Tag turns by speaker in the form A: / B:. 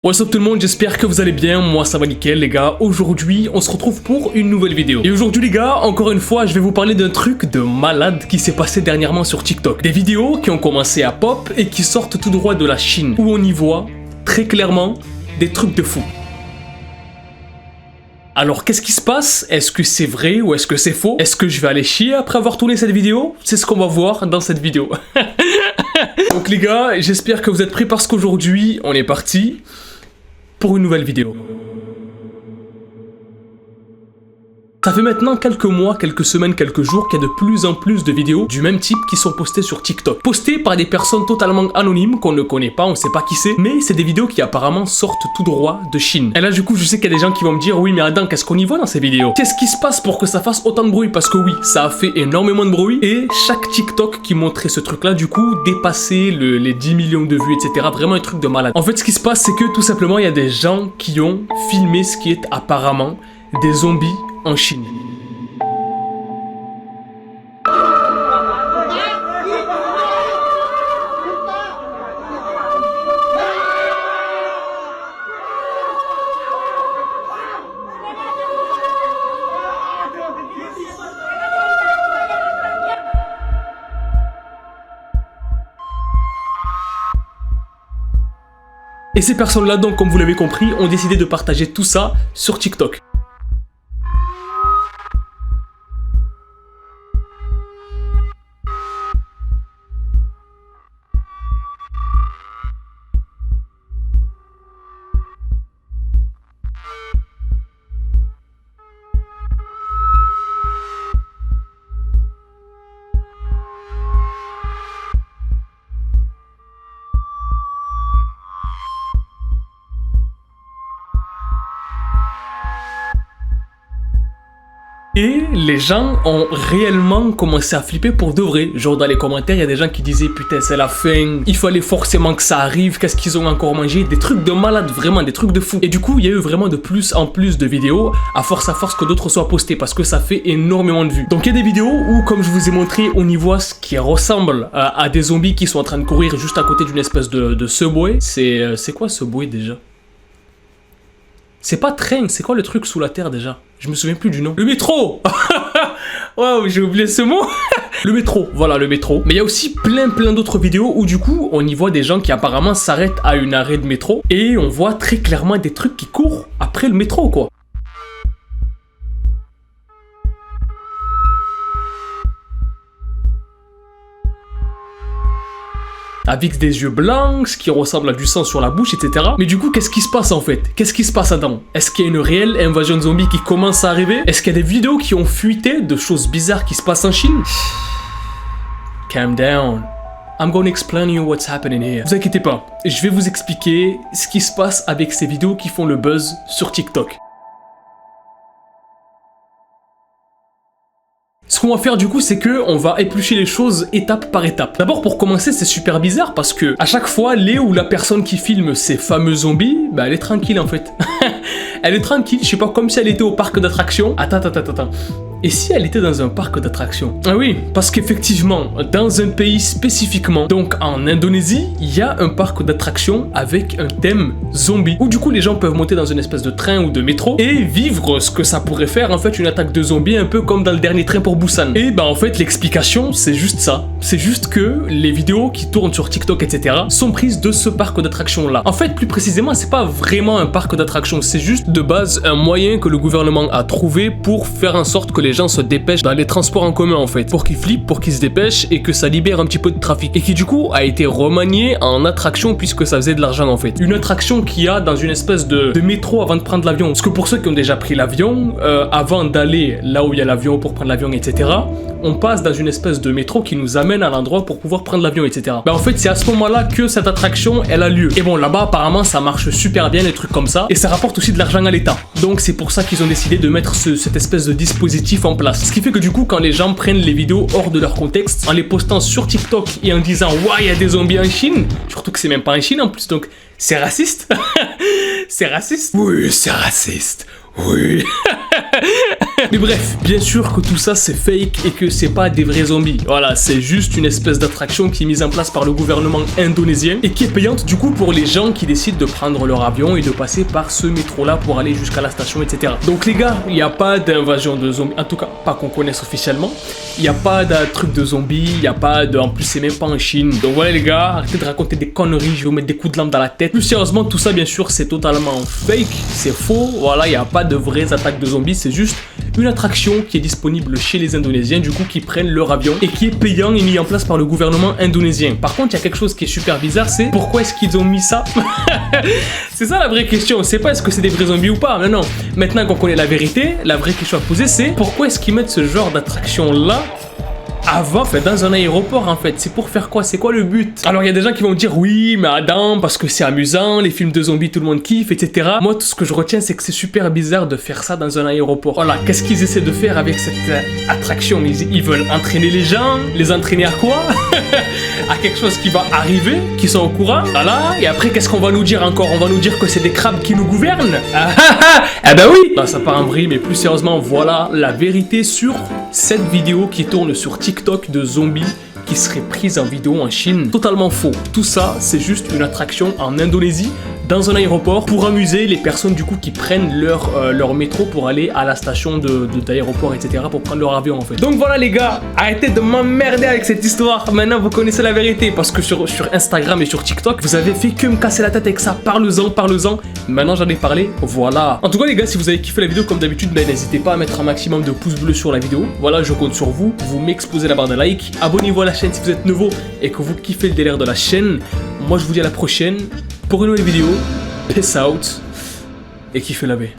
A: What's up tout le monde, j'espère que vous allez bien, moi ça va nickel les gars. Aujourd'hui on se retrouve pour une nouvelle vidéo. Et aujourd'hui les gars, encore une fois je vais vous parler d'un truc de malade qui s'est passé dernièrement sur TikTok. Des vidéos qui ont commencé à pop et qui sortent tout droit de la Chine, où on y voit très clairement des trucs de fou. Alors qu'est-ce qui se passe? Est-ce que c'est vrai ou est-ce que c'est faux? Est-ce que je vais aller chier après avoir tourné cette vidéo? C'est ce qu'on va voir dans cette vidéo. Donc les gars, j'espère que vous êtes prêts parce qu'aujourd'hui on est parti pour une nouvelle vidéo. Ça fait maintenant quelques mois, quelques semaines, quelques jours qu'il y a de plus en plus de vidéos du même type qui sont postées sur TikTok. Postées par des personnes totalement anonymes qu'on ne connaît pas, on sait pas qui c'est, mais c'est des vidéos qui apparemment sortent tout droit de Chine. Et là du coup je sais qu'il y a des gens qui vont me dire oui mais Adam, qu'est-ce qu'on y voit dans ces vidéos? Qu'est-ce qui se passe pour que ça fasse autant de bruit? Parce que oui, ça a fait énormément de bruit et chaque TikTok qui montrait ce truc là du coup dépassait les 10 millions de vues etc. Vraiment un truc de malade. En fait ce qui se passe c'est que tout simplement il y a des gens qui ont filmé ce qui est apparemment des zombies en Chine. Et ces personnes-là, donc, comme vous l'avez compris, ont décidé de partager tout ça sur TikTok. Et les gens ont réellement commencé à flipper pour de vrai. Genre dans les commentaires, il y a des gens qui disaient putain c'est la fin, il fallait forcément que ça arrive, qu'est-ce qu'ils ont encore mangé? Des trucs de malade, vraiment des trucs de fou. Et du coup, il y a eu vraiment de plus en plus de vidéos, à force que d'autres soient postées, parce que ça fait énormément de vues. Donc il y a des vidéos où, comme je vous ai montré, on y voit ce qui ressemble à des zombies qui sont en train de courir juste à côté d'une espèce de subway. C'est quoi subway déjà? C'est pas train, c'est quoi le truc sous la terre déjà? Je me souviens plus du nom. Le métro. Waouh, j'ai oublié ce mot. Le métro, voilà le métro. Mais il y a aussi plein d'autres vidéos où du coup on y voit des gens qui apparemment s'arrêtent à une arrêt de métro et on voit très clairement des trucs qui courent après le métro quoi. Avec des yeux blancs, ce qui ressemble à du sang sur la bouche, etc. Mais du coup, qu'est-ce qui se passe en fait? Qu'est-ce qui se passe Adam? Est-ce qu'il y a une réelle invasion zombie qui commence à arriver? Est-ce qu'il y a des vidéos qui ont fuité de choses bizarres qui se passent en Chine? Calm down. I'm gonna explain you what's happening here. Vous inquiétez pas, je vais vous expliquer ce qui se passe avec ces vidéos qui font le buzz sur TikTok. Ce qu'on va faire du coup, c'est que on va éplucher les choses étape par étape. D'abord pour commencer, c'est super bizarre parce que à chaque fois, la personne qui filme ces fameux zombies, bah elle est tranquille en fait. Elle est tranquille, je sais pas, comme si elle était au parc d'attractions. Attends. Et si elle était dans un parc d'attractions? Ah oui, parce qu'effectivement, dans un pays spécifiquement, donc en Indonésie, il y a un parc d'attractions avec un thème zombie, où du coup les gens peuvent monter dans une espèce de train ou de métro et vivre ce que ça pourrait faire en fait une attaque de zombies, un peu comme dans le dernier train pour Busan. Et bah en fait l'explication c'est juste ça, c'est juste que les vidéos qui tournent sur TikTok etc sont prises de ce parc d'attractions là. En fait plus précisément c'est pas vraiment un parc d'attractions, c'est juste de base un moyen que le gouvernement a trouvé pour faire en sorte que les gens se dépêchent dans les transports en commun en fait, pour qu'ils flippent, pour qu'ils se dépêchent et que ça libère un petit peu de trafic, et qui du coup a été remanié en attraction puisque ça faisait de l'argent en fait. Une attraction qu'il y a dans une espèce de métro avant de prendre l'avion, parce que pour ceux qui ont déjà pris l'avion, avant d'aller là où il y a l'avion pour prendre l'avion etc, on passe dans une espèce de métro qui nous amène à l'endroit pour pouvoir prendre l'avion etc. Bah en fait c'est à ce moment là que cette attraction elle a lieu, et bon là-bas apparemment ça marche super bien les trucs comme ça, et ça rapporte aussi de l'argent à l'État, donc c'est pour ça qu'ils ont décidé de mettre cette espèce de dispositif en place. Ce qui fait que du coup quand les gens prennent les vidéos hors de leur contexte, en les postant sur TikTok et en disant ouais il y a des zombies en Chine, surtout que c'est même pas en Chine en plus, donc c'est raciste. C'est raciste. Oui c'est raciste. Oui. Mais bref, bien sûr que tout ça c'est fake et que c'est pas des vrais zombies. Voilà, c'est juste une espèce d'attraction qui est mise en place par le gouvernement indonésien et qui est payante du coup pour les gens qui décident de prendre leur avion et de passer par ce métro là pour aller jusqu'à la station, etc. Donc les gars, il n'y a pas d'invasion de zombies, en tout cas pas qu'on connaisse officiellement. Il n'y a pas de truc de zombies, il n'y a pas de... En plus c'est même pas en Chine. Donc voilà les gars, arrêtez de raconter des conneries, je vais vous mettre des coups de lampe dans la tête. Plus sérieusement, tout ça bien sûr c'est totalement fake, c'est faux. Voilà, il n'y a pas de vraies attaques de zombies, c'est juste une attraction qui est disponible chez les Indonésiens, du coup qui prennent leur avion et qui est payant et mis en place par le gouvernement indonésien. Par contre, il y a quelque chose qui est super bizarre, c'est pourquoi est-ce qu'ils ont mis ça? C'est ça la vraie question, c'est pas est-ce que c'est des vrais zombies ou pas, mais non. Maintenant qu'on connaît la vérité, la vraie question à poser c'est pourquoi est-ce qu'ils mettent ce genre d'attraction là avant, fait, dans un aéroport en fait, c'est pour faire quoi? C'est quoi le but? Alors il y a des gens qui vont me dire oui mais Adam, parce que c'est amusant, les films de zombies tout le monde kiffe, etc. Moi tout ce que je retiens c'est que c'est super bizarre de faire ça dans un aéroport. Voilà, qu'est-ce qu'ils essaient de faire avec cette attraction? Ils veulent entraîner les gens, les entraîner à quoi? À quelque chose qui va arriver, qui sont au courant. Voilà, et après qu'est-ce qu'on va nous dire encore? On va nous dire que c'est des crabes qui nous gouvernent? Ah bah oui! Bah ça part en vrille, mais plus sérieusement, voilà la vérité sur cette vidéo qui tourne sur TikTok de zombies qui serait prise en vidéo en Chine. Totalement faux. Tout ça, c'est juste une attraction en Indonésie, dans un aéroport, pour amuser les personnes du coup qui prennent leur métro pour aller à la station d'aéroport, etc. pour prendre leur avion en fait. Donc voilà les gars, arrêtez de m'emmerder avec cette histoire. Maintenant vous connaissez la vérité parce que sur Instagram et sur TikTok, vous avez fait que me casser la tête avec ça. Parle-en, parle-en. Maintenant j'en ai parlé, voilà. En tout cas les gars, si vous avez kiffé la vidéo comme d'habitude, ben, n'hésitez pas à mettre un maximum de pouces bleus sur la vidéo. Voilà, je compte sur vous. Vous m'explosez la barre de like. Abonnez-vous à la chaîne si vous êtes nouveau et que vous kiffez le délire de la chaîne. Moi je vous dis à la prochaine pour une nouvelle vidéo. Peace out et kiffez la baie.